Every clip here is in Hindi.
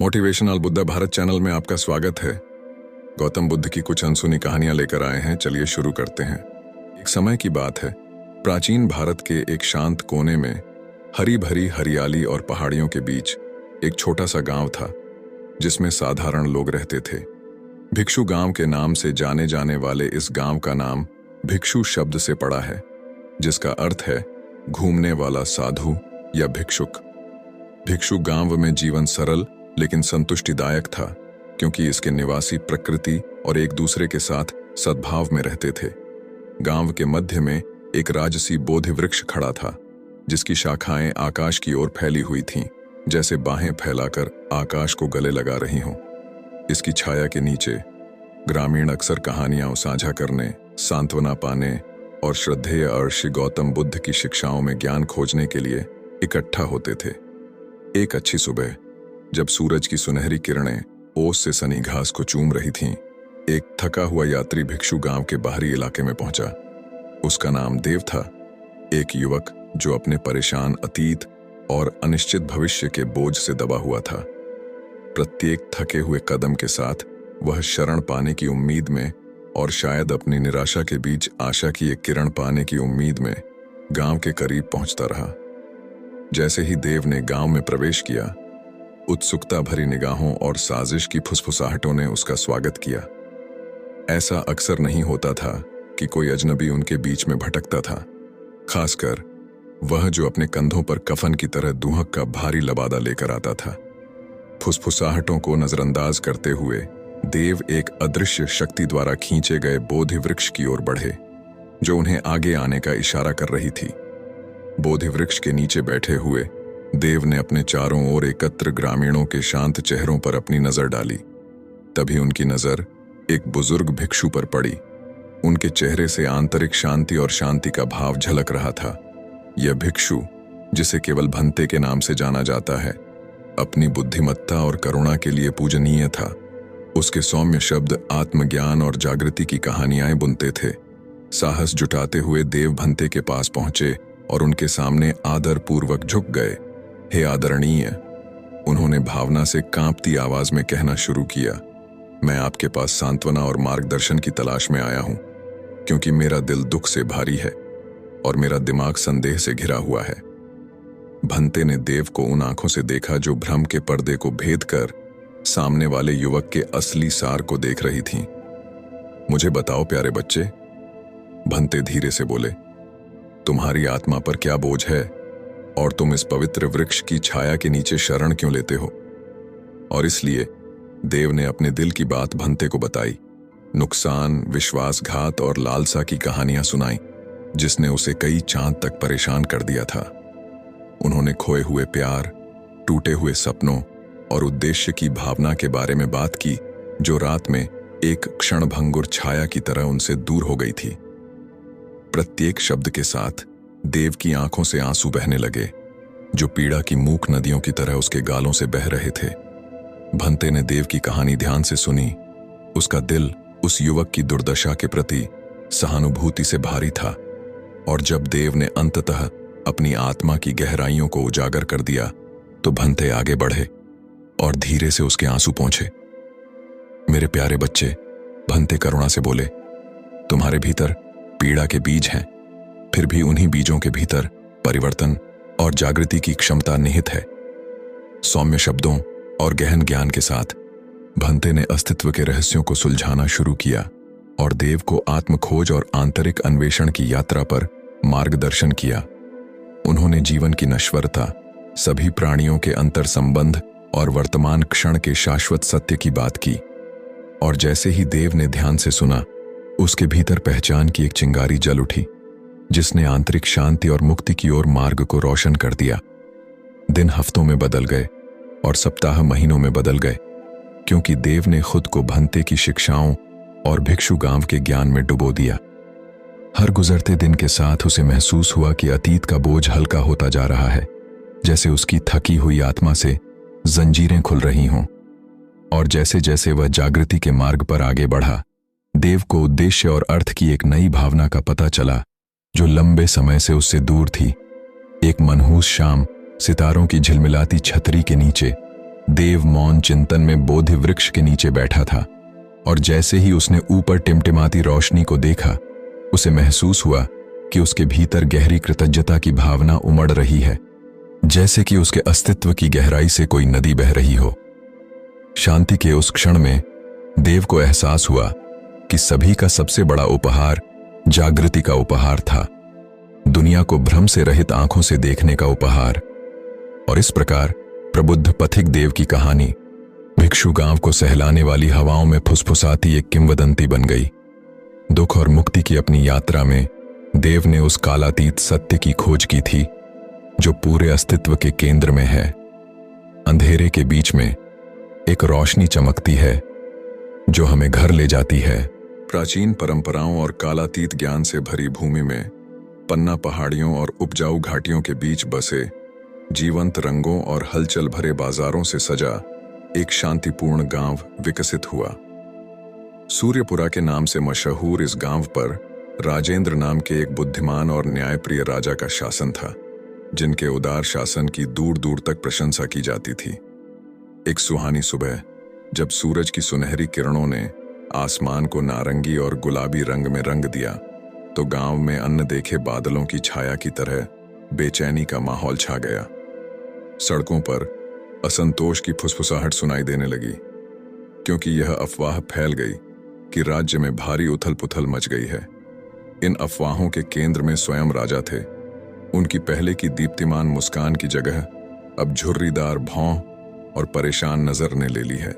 मोटिवेशनल बुद्धा भारत चैनल में आपका स्वागत है। गौतम बुद्ध की कुछ अनसुनी कहानियां लेकर आए हैं। चलिए शुरू करते हैं। एक समय की बात है, प्राचीन भारत के एक शांत कोने में हरी भरी हरियाली और पहाड़ियों के बीच एक छोटा सा गांव था जिसमें साधारण लोग रहते थे। भिक्षु गांव के नाम से जाने जाने वाले इस गांव का नाम भिक्षु शब्द से पड़ा है, जिसका अर्थ है घूमने वाला साधु या भिक्षुक। भिक्षु गांव में जीवन सरल लेकिन संतुष्टिदायक था, क्योंकि इसके निवासी प्रकृति और एक दूसरे के साथ सद्भाव में रहते थे। गांव के मध्य में एक राजसी बोधि वृक्ष खड़ा था, जिसकी शाखाएं आकाश की ओर फैली हुई थीं, जैसे बाहें फैलाकर आकाश को गले लगा रही हों। इसकी छाया के नीचे ग्रामीण अक्सर कहानियां साझा करने, सांत्वना पाने और श्रद्धेय ऋषि गौतम बुद्ध की शिक्षाओं में ज्ञान खोजने के लिए इकट्ठा होते थे। एक अच्छी सुबह, जब सूरज की सुनहरी किरणें ओस से सनी घास को चूम रही थीं, एक थका हुआ यात्री भिक्षु गांव के बाहरी इलाके में पहुंचा। उसका नाम देव था, एक युवक जो अपने परेशान अतीत और अनिश्चित भविष्य के बोझ से दबा हुआ था। प्रत्येक थके हुए कदम के साथ वह शरण पाने की उम्मीद में और शायद अपनी निराशा के बीच आशा की एक किरण पाने की उम्मीद में गांव के करीब पहुंचता रहा। जैसे ही देव ने गांव में प्रवेश किया, उत्सुकता भरी निगाहों और साजिश की फुसफुसाहटों ने उसका स्वागत किया। ऐसा अक्सर नहीं होता था कि कोई अजनबी उनके बीच में भटकता था, खासकर वह जो अपने कंधों पर कफन की तरह दूहक का भारी लबादा लेकर आता था। फुसफुसाहटों को नजरअंदाज करते हुए देव एक अदृश्य शक्ति द्वारा खींचे गए बोधि वृक्ष की ओर बढ़े, जो उन्हें आगे आने का इशारा कर रही थी। बोधि वृक्ष के नीचे बैठे हुए देव ने अपने चारों ओर एकत्र ग्रामीणों के शांत चेहरों पर अपनी नजर डाली। तभी उनकी नजर एक बुजुर्ग भिक्षु पर पड़ी। उनके चेहरे से आंतरिक शांति और शांति का भाव झलक रहा था। यह भिक्षु, जिसे केवल भंते के नाम से जाना जाता है, अपनी बुद्धिमत्ता और करुणा के लिए पूजनीय था। उसके सौम्य शब्द आत्मज्ञान और जागृति की कहानियां बुनते थे। साहस जुटाते हुए देव भंते के पास पहुंचे और उनके सामने आदर पूर्वक झुक गए। हे आदरणीय, उन्होंने भावना से कांपती आवाज में कहना शुरू किया, मैं आपके पास सांत्वना और मार्गदर्शन की तलाश में आया हूं, क्योंकि मेरा दिल दुख से भारी है और मेरा दिमाग संदेह से घिरा हुआ है। भंते ने देव को उन आंखों से देखा जो भ्रम के पर्दे को भेद कर सामने वाले युवक के असली सार को देख रही थीं। मुझे बताओ प्यारे बच्चे, भंते धीरे से बोले, तुम्हारी आत्मा पर क्या बोझ है और तुम इस पवित्र वृक्ष की छाया के नीचे शरण क्यों लेते हो? और इसलिए देव ने अपने दिल की बात भंते को बताई। नुकसान, विश्वासघात और लालसा की कहानियां सुनाई, जिसने उसे कई चांद तक परेशान कर दिया था। उन्होंने खोए हुए प्यार, टूटे हुए सपनों और उद्देश्य की भावना के बारे में बात की, जो रात में एक क्षणभंगुर छाया की तरह उनसे दूर हो गई थी। प्रत्येक शब्द के साथ देव की आंखों से आंसू बहने लगे, जो पीड़ा की मूक नदियों की तरह उसके गालों से बह रहे थे। भंते ने देव की कहानी ध्यान से सुनी। उसका दिल उस युवक की दुर्दशा के प्रति सहानुभूति से भारी था, और जब देव ने अंततः अपनी आत्मा की गहराइयों को उजागर कर दिया, तो भंते आगे बढ़े और धीरे से उसके आंसू पोंछे। मेरे प्यारे बच्चे, भंते करुणा से बोले, तुम्हारे भीतर पीड़ा के बीज हैं, फिर भी उन्हीं बीजों के भीतर परिवर्तन और जागृति की क्षमता निहित है। सौम्य शब्दों और गहन ज्ञान के साथ भंते ने अस्तित्व के रहस्यों को सुलझाना शुरू किया और देव को आत्मखोज और आंतरिक अन्वेषण की यात्रा पर मार्गदर्शन किया। उन्होंने जीवन की नश्वरता, सभी प्राणियों के अंतर संबंध और वर्तमान क्षण के शाश्वत सत्य की बात की। और जैसे ही देव ने ध्यान से सुना, उसके भीतर पहचान की एक चिंगारी जल उठी, जिसने आंतरिक शांति और मुक्ति की ओर मार्ग को रोशन कर दिया। दिन हफ्तों में बदल गए और सप्ताह महीनों में बदल गए, क्योंकि देव ने खुद को भंते की शिक्षाओं और भिक्षु गांव के ज्ञान में डुबो दिया। हर गुजरते दिन के साथ उसे महसूस हुआ कि अतीत का बोझ हल्का होता जा रहा है, जैसे उसकी थकी हुई आत्मा से जंजीरें खुल रही हों। और जैसे जैसे वह जागृति के मार्ग पर आगे बढ़ा, देव को उद्देश्य और अर्थ की एक नई भावना का पता चला, जो लंबे समय से उससे दूर थी। एक मनहूस शाम सितारों की झिलमिलाती छतरी के नीचे देव मौन चिंतन में बोधि वृक्ष के नीचे बैठा था, और जैसे ही उसने ऊपर टिमटिमाती रोशनी को देखा, उसे महसूस हुआ कि उसके भीतर गहरी कृतज्ञता की भावना उमड़ रही है, जैसे कि उसके अस्तित्व की गहराई से कोई नदी बह रही हो। शांति के उस क्षण में देव को एहसास हुआ कि सभी का सबसे बड़ा उपहार जागृति का उपहार था, दुनिया को भ्रम से रहित आंखों से देखने का उपहार। और इस प्रकार प्रबुद्ध पथिक देव की कहानी भिक्षु गांव को सहलाने वाली हवाओं में फुसफुसाती एक किंवदंती बन गई। दुख और मुक्ति की अपनी यात्रा में देव ने उस कालातीत सत्य की खोज की थी जो पूरे अस्तित्व के केंद्र में है। अंधेरे के बीच में एक रोशनी चमकती है जो हमें घर ले जाती है। प्राचीन परंपराओं और कालातीत ज्ञान से भरी भूमि में पन्ना पहाड़ियों और उपजाऊ घाटियों के बीच बसे जीवंत रंगों और हलचल भरे बाजारों से सजा एक शांतिपूर्ण गांव विकसित हुआ। सूर्यपुरा के नाम से मशहूर इस गांव पर राजेंद्र नाम के एक बुद्धिमान और न्यायप्रिय राजा का शासन था, जिनके उदार शासन की दूर दूर तक प्रशंसा की जाती थी। एक सुहानी सुबह जब सूरज की सुनहरी किरणों ने आसमान को नारंगी और गुलाबी रंग में रंग दिया, तो गांव में अन्न देखे बादलों की छाया की तरह बेचैनी का माहौल छा गया। सड़कों पर असंतोष की फुसफुसाहट सुनाई देने लगी, क्योंकि यह अफवाह फैल गई कि राज्य में भारी उथल पुथल मच गई है। इन अफवाहों के केंद्र में स्वयं राजा थे। उनकी पहले की दीप्तिमान मुस्कान की जगह अब झुर्रीदार भौं और परेशान नजर ने ले ली है।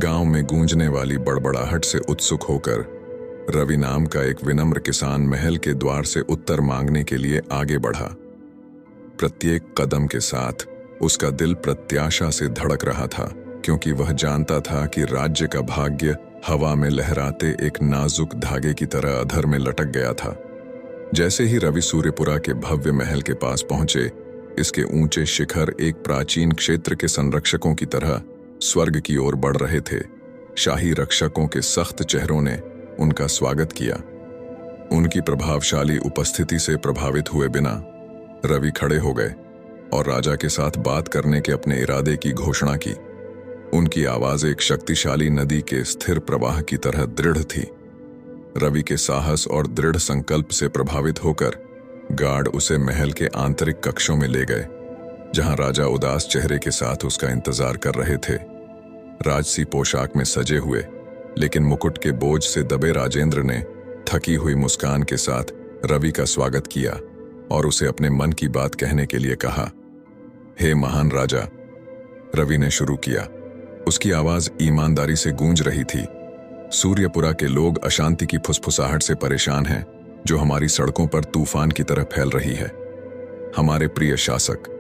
गांव में गूंजने वाली बड़बड़ाहट से उत्सुक होकर रवि नाम का एक विनम्र किसान महल के द्वार से उत्तर मांगने के लिए आगे बढ़ा। प्रत्येक कदम के साथ उसका दिल प्रत्याशा से धड़क रहा था, क्योंकि वह जानता था कि राज्य का भाग्य हवा में लहराते एक नाजुक धागे की तरह अधर में लटक गया था। जैसे ही रवि सूर्यपुरा के भव्य महल के पास पहुंचे, इसके ऊंचे शिखर एक प्राचीन क्षेत्र के संरक्षकों की तरह स्वर्ग की ओर बढ़ रहे थे। शाही रक्षकों के सख्त चेहरों ने उनका स्वागत किया। उनकी प्रभावशाली उपस्थिति से प्रभावित हुए बिना रवि खड़े हो गए और राजा के साथ बात करने के अपने इरादे की घोषणा की। उनकी आवाज एक शक्तिशाली नदी के स्थिर प्रवाह की तरह दृढ़ थी। रवि के साहस और दृढ़ संकल्प से प्रभावित होकर गार्ड उसे महल के आंतरिक कक्षों में ले गए, जहां राजा उदास चेहरे के साथ उसका इंतजार कर रहे थे। राजसी पोशाक में सजे हुए लेकिन मुकुट के बोझ से दबे राजेंद्र ने थकी हुई मुस्कान के साथ रवि का स्वागत किया और उसे अपने मन की बात कहने के लिए कहा। हे महान राजा, रवि ने शुरू किया। उसकी आवाज ईमानदारी से गूंज रही थी। सूर्यपुरा के लोग अशांति की फुसफुसाहट से परेशान हैं, जो हमारी सड़कों पर तूफान की तरह फैल रही है। हमारे प्रिय शासक,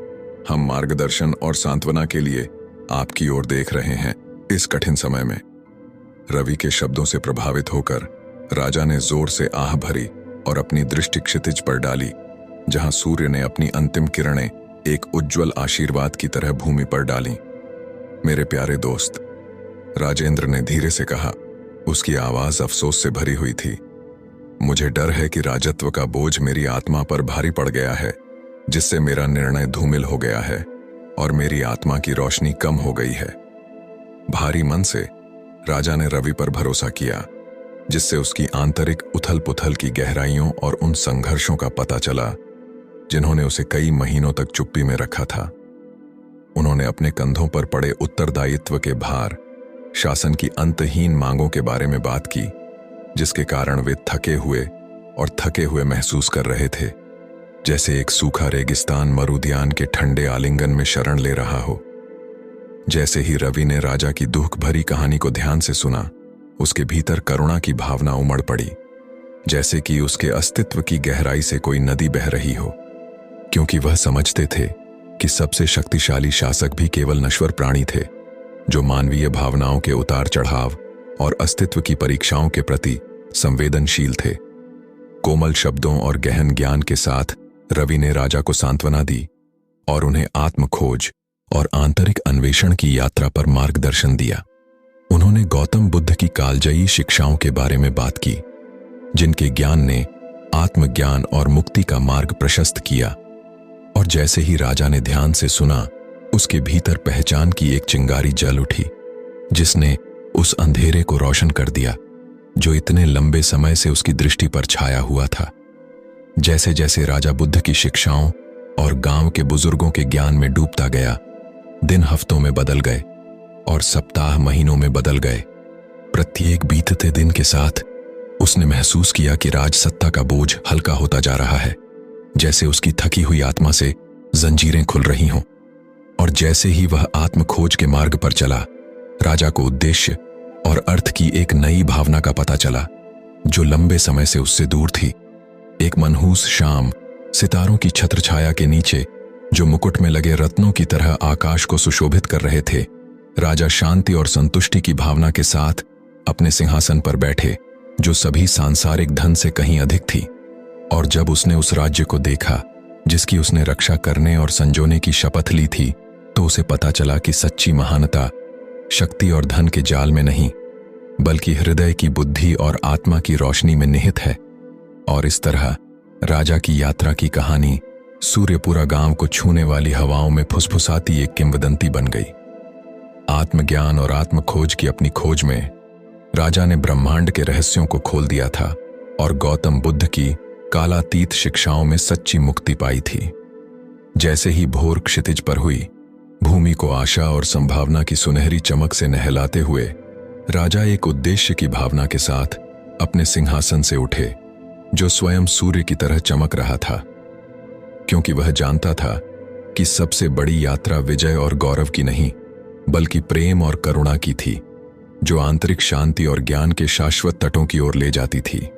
हम मार्गदर्शन और सांत्वना के लिए आपकी ओर देख रहे हैं इस कठिन समय में। रवि के शब्दों से प्रभावित होकर राजा ने जोर से आह भरी और अपनी दृष्टि क्षितिज पर डाली, जहां सूर्य ने अपनी अंतिम किरणें एक उज्जवल आशीर्वाद की तरह भूमि पर डाली। मेरे प्यारे दोस्त, राजेंद्र ने धीरे से कहा। उसकी आवाज अफसोस से भरी हुई थी। मुझे डर है कि राजत्व का बोझ मेरी आत्मा पर भारी पड़ गया है, जिससे मेरा निर्णय धूमिल हो गया है और मेरी आत्मा की रोशनी कम हो गई है। भारी मन से राजा ने रवि पर भरोसा किया, जिससे उसकी आंतरिक उथल पुथल की गहराइयों और उन संघर्षों का पता चला जिन्होंने उसे कई महीनों तक चुप्पी में रखा था। उन्होंने अपने कंधों पर पड़े उत्तरदायित्व के भार, शासन की अंतहीन मांगों के बारे में बात की, जिसके कारण वे थके हुए महसूस कर रहे थे, जैसे एक सूखा रेगिस्तान मरुद्यान के ठंडे आलिंगन में शरण ले रहा हो। जैसे ही रवि ने राजा की दुख भरी कहानी को ध्यान से सुना, उसके भीतर करुणा की भावना उमड़ पड़ी, जैसे कि उसके अस्तित्व की गहराई से कोई नदी बह रही हो। क्योंकि वह समझते थे कि सबसे शक्तिशाली शासक भी केवल नश्वर प्राणी थे, जो मानवीय भावनाओं के उतार चढ़ाव और अस्तित्व की परीक्षाओं के प्रति संवेदनशील थे। कोमल शब्दों और गहन ज्ञान के साथ रवि ने राजा को सांत्वना दी और उन्हें आत्मखोज और आंतरिक अन्वेषण की यात्रा पर मार्गदर्शन दिया। उन्होंने गौतम बुद्ध की कालजयी शिक्षाओं के बारे में बात की, जिनके ज्ञान ने आत्मज्ञान और मुक्ति का मार्ग प्रशस्त किया। और जैसे ही राजा ने ध्यान से सुना, उसके भीतर पहचान की एक चिंगारी जल उठी, जिसने उस अंधेरे को रोशन कर दिया जो इतने लंबे समय से उसकी दृष्टि पर छाया हुआ था। जैसे जैसे राजा बुद्ध की शिक्षाओं और गांव के बुजुर्गों के ज्ञान में डूबता गया, दिन हफ्तों में बदल गए और सप्ताह महीनों में बदल गए। प्रत्येक बीतते दिन के साथ उसने महसूस किया कि राज सत्ता का बोझ हल्का होता जा रहा है, जैसे उसकी थकी हुई आत्मा से जंजीरें खुल रही हों। और जैसे ही वह आत्म खोज के मार्ग पर चला, राजा को उद्देश्य और अर्थ की एक नई भावना का पता चला जो लंबे समय से उससे दूर थी। एक मनहूस शाम, सितारों की छत्रछाया के नीचे जो मुकुट में लगे रत्नों की तरह आकाश को सुशोभित कर रहे थे, राजा शांति और संतुष्टि की भावना के साथ अपने सिंहासन पर बैठे, जो सभी सांसारिक धन से कहीं अधिक थी। और जब उसने उस राज्य को देखा जिसकी उसने रक्षा करने और संजोने की शपथ ली थी, तो उसे पता चला कि सच्ची महानता शक्ति और धन के जाल में नहीं, बल्कि हृदय की बुद्धि और आत्मा की रोशनी में निहित है। और इस तरह राजा की यात्रा की कहानी सूर्यपुरा गांव को छूने वाली हवाओं में फुसफुसाती एक किंवदंती बन गई। आत्मज्ञान और आत्मखोज की अपनी खोज में राजा ने ब्रह्मांड के रहस्यों को खोल दिया था और गौतम बुद्ध की कालातीत शिक्षाओं में सच्ची मुक्ति पाई थी। जैसे ही भोर क्षितिज पर हुई, भूमि को आशा और संभावना की सुनहरी चमक से नहलाते हुए राजा एक उद्देश्य की भावना के साथ अपने सिंहासन से उठे, जो स्वयं सूर्य की तरह चमक रहा था, क्योंकि वह जानता था कि सबसे बड़ी यात्रा विजय और गौरव की नहीं, बल्कि प्रेम और करुणा की थी, जो आंतरिक शांति और ज्ञान के शाश्वत तटों की ओर ले जाती थी।